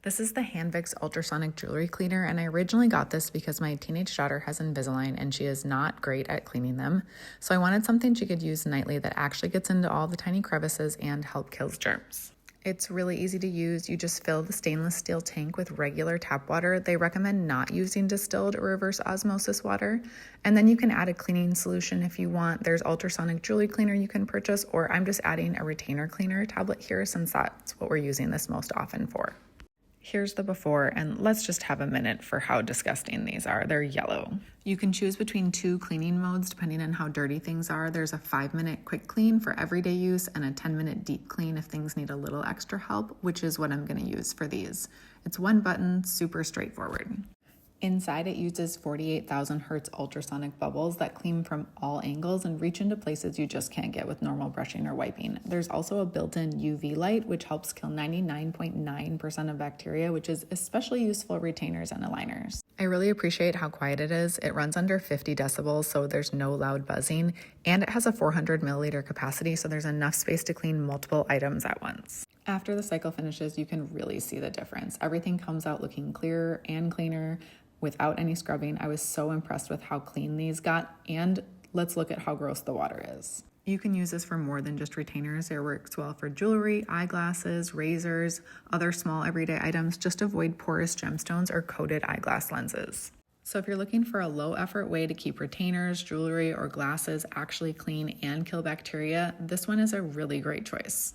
This is the Hanvix Ultrasonic Jewelry Cleaner, and I originally got this because my teenage daughter has Invisalign and she is not great at cleaning them. So I wanted something she could use nightly that actually gets into all the tiny crevices and help kills germs. It's really easy to use. You just fill the stainless steel tank with regular tap water. They recommend not using distilled or reverse osmosis water. And then you can add a cleaning solution if you want. There's ultrasonic jewelry cleaner you can purchase, or I'm just adding a retainer cleaner tablet here since that's what we're using this most often for. Here's the before, and let's just have a minute for how disgusting these are. They're yellow. You can choose between two cleaning modes depending on how dirty things are. There's a 5-minute quick clean for everyday use and a 10-minute deep clean if things need a little extra help, which is what I'm going to use for these. It's one button, super straightforward. Inside, it uses 48,000 hertz ultrasonic bubbles that clean from all angles and reach into places you just can't get with normal brushing or wiping. There's also a built-in UV light, which helps kill 99.9% of bacteria, which is especially useful for retainers and aligners. I really appreciate how quiet it is. It runs under 50 decibels, so there's no loud buzzing, and it has a 400 milliliter capacity, so there's enough space to clean multiple items at once. After the cycle finishes, you can really see the difference. Everything comes out looking clearer and cleaner without any scrubbing. I was so impressed with how clean these got, and let's look at how gross the water is. You can use this for more than just retainers. It works well for jewelry, eyeglasses, razors, other small everyday items. Just avoid porous gemstones or coated eyeglass lenses. So if you're looking for a low effort way to keep retainers, jewelry, or glasses actually clean and kill bacteria, this one is a really great choice.